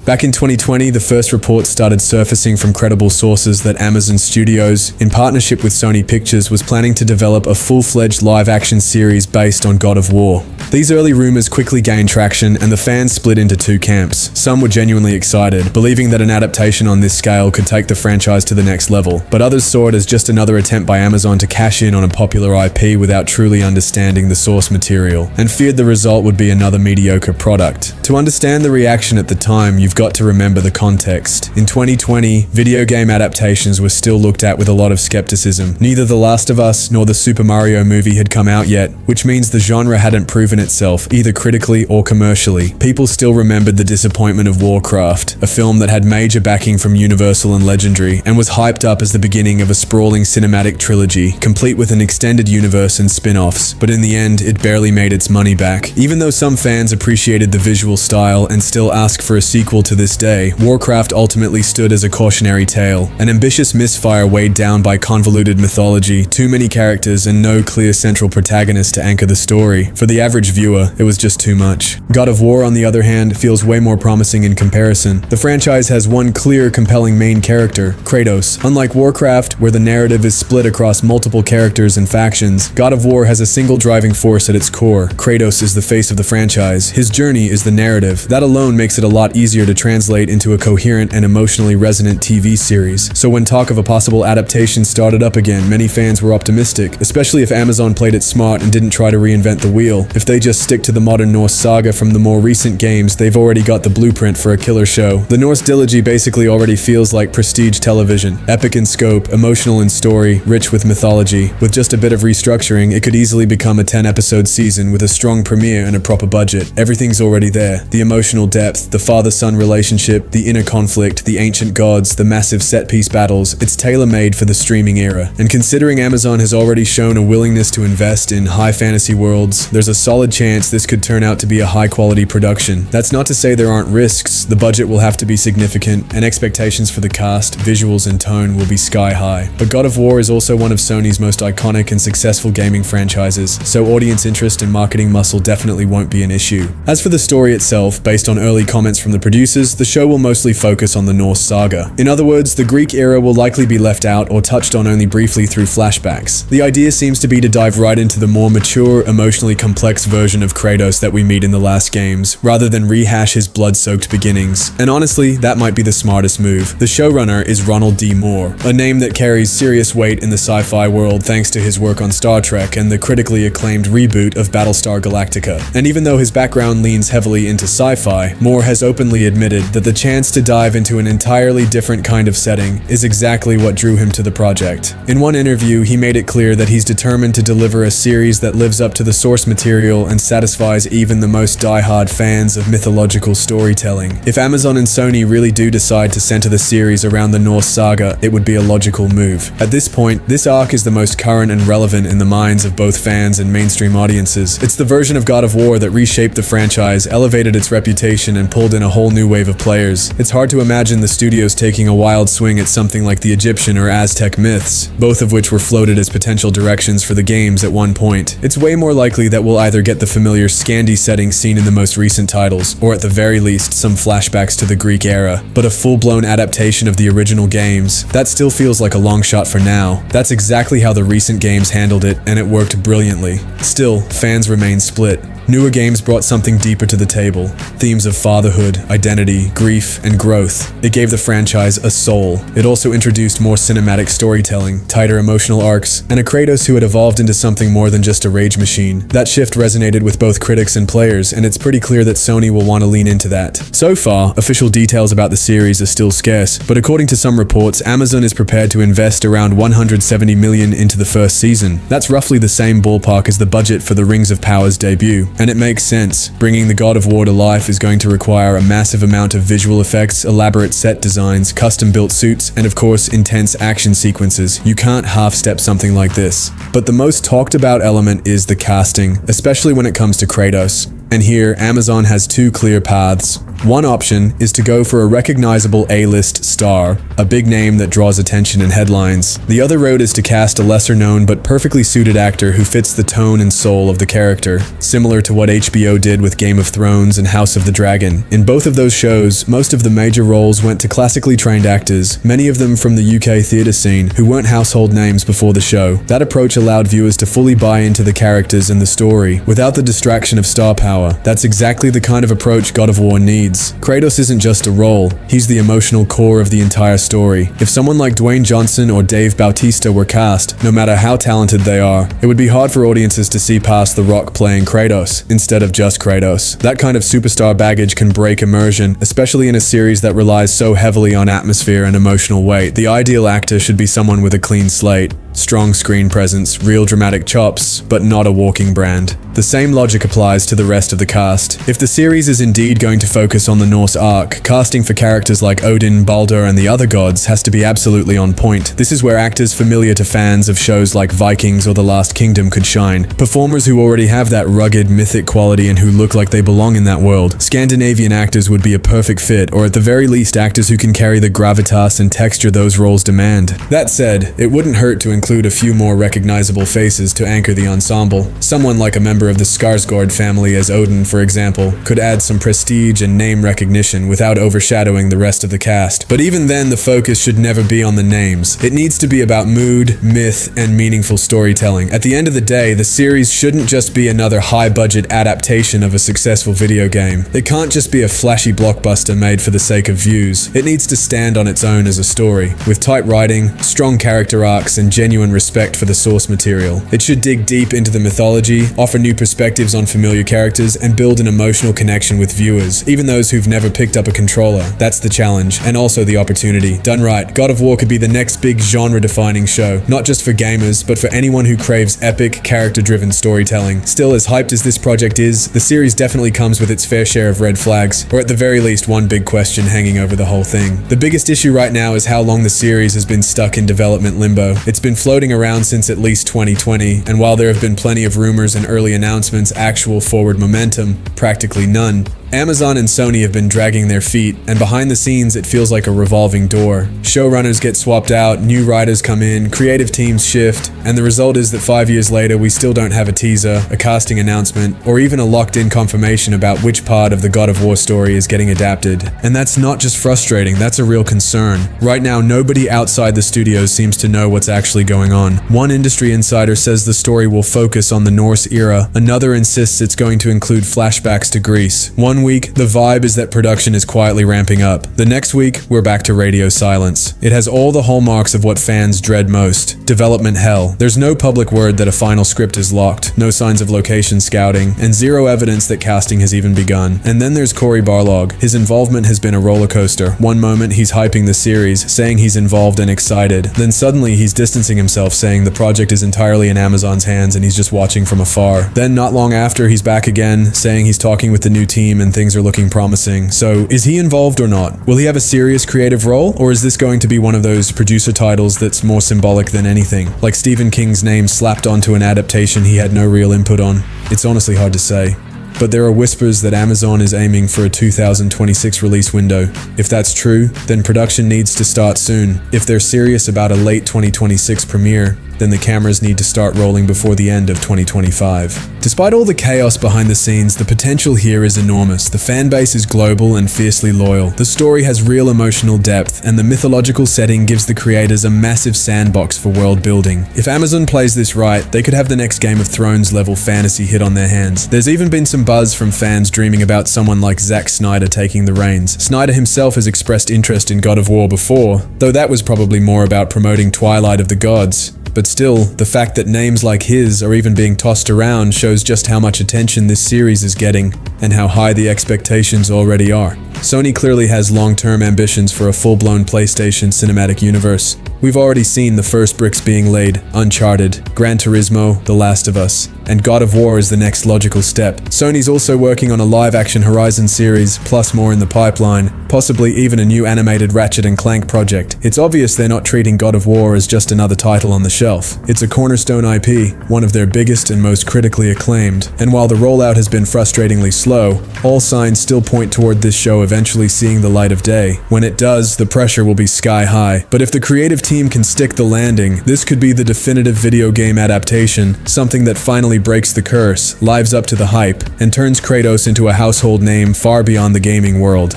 Back in 2020, the first reports started surfacing from credible sources that Amazon Studios, in partnership with Sony Pictures, was planning to develop a full-fledged live-action series based on God of War. These early rumors quickly gained traction, and the fans split into two camps. Some were genuinely excited, believing that an adaptation on this scale could take the franchise to the next level, but others saw it as just another attempt by Amazon to cash in on a popular IP without truly understanding the source material, and feared the result would be another mediocre product. To understand the reaction at the time, you've got to remember the context. In 2020, video game adaptations were still looked at with a lot of skepticism. Neither The Last of Us nor the Super Mario movie had come out yet, which means the genre hadn't proven itself, either critically or commercially. People still remembered the disappointment of Warcraft, a film that had major backing from Universal and Legendary, and was hyped up as the beginning of a sprawling cinematic trilogy, complete with an extended universe and spin-offs, but in the end, it barely made its money back. Even though some fans appreciated the visual style and still ask for a sequel to this day, Warcraft ultimately stood as a cautionary tale, an ambitious misfire weighed down by convoluted mythology, too many characters, and no clear central protagonist to anchor the story. For the average viewer, it was just too much. God of War, on the other hand, feels way more promising in comparison. The franchise has one clear, compelling main character, Kratos. Unlike Warcraft, where the narrative is split across multiple characters and factions, God of War has a single driving force at its core. Kratos is the face of the franchise. His journey is the narrative. That alone makes it a lot easier to translate into a coherent and emotionally resonant TV series. So when talk of a possible adaptation started up again, many fans were optimistic, especially if Amazon played it smart and didn't try to reinvent the wheel. If they just stick to the modern Norse saga from the more recent games, they've already got the blueprint for a killer show. The Norse trilogy basically already feels like prestige television. Epic in scope, emotional in story, rich with mythology. With just a bit of restructuring, it could easily become a 10-episode season with a strong premiere and a proper budget. Everything's already there. The emotional depth, the father-son relationship, the inner conflict, the ancient gods, the massive set-piece battles. It's tailor-made for the streaming era. And considering Amazon has already shown a willingness to invest in high fantasy worlds, there's a solid chance this could turn out to be a high-quality production. That's not to say there aren't risks. The budget will have to be significant, and expectations for the cast, visuals, and tone will be sky high. But God of War is also one of Sony's most iconic and successful gaming franchises, so audience interest and marketing muscle definitely won't be an issue. As for the story itself, based on early comments from the producers, the show will mostly focus on the Norse saga. In other words, the Greek era will likely be left out or touched on only briefly through flashbacks. The idea seems to be to dive right into the more mature, emotionally complex version of Kratos that we meet in the last games, rather than rehash his blood-soaked beginnings. And honestly, that might be the smartest move. The showrunner is Ronald D. Moore, a name that carries serious weight in the sci-fi world thanks to his work on Star Trek and the critically acclaimed reboot of Battlestar Galactica. And even though his background leans heavily into sci-fi, Moore has openly admitted that the chance to dive into an entirely different kind of setting is exactly what drew him to the project. In one interview, he made it clear that he's determined to deliver a series that lives up to the source material and satisfies even the most die-hard fans of mythological storytelling. If Amazon and Sony really do decide to center the series around the Norse saga, it would be a logical move. At this point, this arc is the most current and relevant in the minds of both fans and mainstream audiences. It's the version of God of War that reshaped the franchise, elevated its reputation, and pulled in a whole new wave of players. It's hard to imagine the studios taking a wild swing at something like the Egyptian or Aztec myths, both of which were floated as potential directions for the games at one point. It's way more likely that we'll either get the familiar Scandi setting seen in the most recent titles, or at the very least, some flashbacks to the Greek era. But a full-blown adaptation of the original games, that still feels like a long shot for now. That's exactly how the recent games handled it, and it worked brilliantly. Still, fans remain split. Newer games brought something deeper to the table. Themes of fatherhood, identity, grief, and growth. It gave the franchise a soul. It also introduced more cinematic storytelling, tighter emotional arcs, and a Kratos who had evolved into something more than just a rage machine. That shift resonated with both critics and players, and it's pretty clear that Sony will want to lean into that. So far, official details about the series are still scarce, but according to some reports, Amazon is prepared to invest around $170 million into the first season. That's roughly the same ballpark as the budget for the Rings of Power's debut. And it makes sense. Bringing the God of War to life is going to require a massive amount of visual effects, elaborate set designs, custom-built suits, and of course, intense action sequences. You can't half-step something like this. But the most talked about element is the casting, especially when it comes to Kratos. And here, Amazon has two clear paths. One option is to go for a recognizable A-list star, a big name that draws attention in headlines. The other road is to cast a lesser-known but perfectly suited actor who fits the tone and soul of the character, similar to what HBO did with Game of Thrones and House of the Dragon. In both of those shows, most of the major roles went to classically trained actors, many of them from the UK theatre scene, who weren't household names before the show. That approach allowed viewers to fully buy into the characters and the story, without the distraction of star power. That's exactly the kind of approach God of War needs. Kratos isn't just a role, he's the emotional core of the entire story. If someone like Dwayne Johnson or Dave Bautista were cast, no matter how talented they are, it would be hard for audiences to see past The Rock playing Kratos, instead of just Kratos. That kind of superstar baggage can break immersion, especially in a series that relies so heavily on atmosphere and emotional weight. The ideal actor should be someone with a clean slate, strong screen presence, real dramatic chops, but not a walking brand. The same logic applies to the rest of the cast. If the series is indeed going to focus on the Norse arc, casting for characters like Odin, Baldur, and the other gods has to be absolutely on point. This is where actors familiar to fans of shows like Vikings or The Last Kingdom could shine. Performers who already have that rugged, mythic quality and who look like they belong in that world. Scandinavian actors would be a perfect fit, or at the very least actors who can carry the gravitas and texture those roles demand. That said, it wouldn't hurt to include a few more recognizable faces to anchor the ensemble. Someone like a member of the Skarsgård family as Odin, for example, could add some prestige and name recognition without overshadowing the rest of the cast. But even then, the focus should never be on the names. It needs to be about mood, myth, and meaningful storytelling. At the end of the day, the series shouldn't just be another high-budget adaptation of a successful video game. It can't just be a flashy blockbuster made for the sake of views. It needs to stand on its own as a story, with tight writing, strong character arcs, and genuine respect for the source material. It should dig deep into the mythology, offer new perspectives on familiar characters, and build an emotional connection with viewers, even those who've never picked up a controller. That's the challenge, and also the opportunity. Done right, God of War could be the next big genre-defining show, not just for gamers, but for anyone who craves epic, character-driven storytelling. Still, as hyped as this project is, the series definitely comes with its fair share of red flags, or at the very least one big question hanging over the whole thing. The biggest issue right now is how long the series has been stuck in development limbo. It's been floating around since at least 2020, and while there have been plenty of rumors and early announcements, actual forward momentum, practically none. Amazon and Sony have been dragging their feet, and behind the scenes it feels like a revolving door. Showrunners get swapped out, new writers come in, creative teams shift, and the result is that 5 years later we still don't have a teaser, a casting announcement, or even a locked-in confirmation about which part of the God of War story is getting adapted. And that's not just frustrating, that's a real concern. Right now, nobody outside the studios seems to know what's actually going on. One industry insider says the story will focus on the Norse era, another insists it's going to include flashbacks to Greece. One week, the vibe is that production is quietly ramping up. The next week, we're back to radio silence. It has all the hallmarks of what fans dread most. Development hell. There's no public word that a final script is locked, no signs of location scouting, and zero evidence that casting has even begun. And then there's Cory Barlog. His involvement has been a roller coaster. One moment, he's hyping the series, saying he's involved and excited. Then suddenly, he's distancing himself, saying the project is entirely in Amazon's hands and he's just watching from afar. Then not long after, he's back again, saying he's talking with the new team and things are looking promising. So, is he involved or not? Will he have a serious creative role, or is this going to be one of those producer titles that's more symbolic than anything? Like Stephen King's name slapped onto an adaptation he had no real input on? It's honestly hard to say. But there are whispers that Amazon is aiming for a 2026 release window. If that's true, then production needs to start soon. If they're serious about a late 2026 premiere, then the cameras need to start rolling before the end of 2025. Despite all the chaos behind the scenes, the potential here is enormous. The fan base is global and fiercely loyal. The story has real emotional depth, and the mythological setting gives the creators a massive sandbox for world building. If Amazon plays this right, they could have the next Game of Thrones level fantasy hit on their hands. There's even been some buzz from fans dreaming about someone like Zack Snyder taking the reins. Snyder himself has expressed interest in God of War before, though that was probably more about promoting Twilight of the Gods. But still, the fact that names like his are even being tossed around shows just how much attention this series is getting, and how high the expectations already are. Sony clearly has long-term ambitions for a full-blown PlayStation cinematic universe. We've already seen the first bricks being laid: Uncharted, Gran Turismo, The Last of Us, and God of War is the next logical step. Sony's also working on a live-action Horizon series, plus more in the pipeline, possibly even a new animated Ratchet & Clank project. It's obvious they're not treating God of War as just another title on the shelf. It's a cornerstone IP, one of their biggest and most critically acclaimed, and while the rollout has been frustratingly slow, all signs still point toward this show eventually seeing the light of day. When it does, the pressure will be sky high. But if the creative team can stick the landing, this could be the definitive video game adaptation, something that finally breaks the curse, lives up to the hype, and turns Kratos into a household name far beyond the gaming world.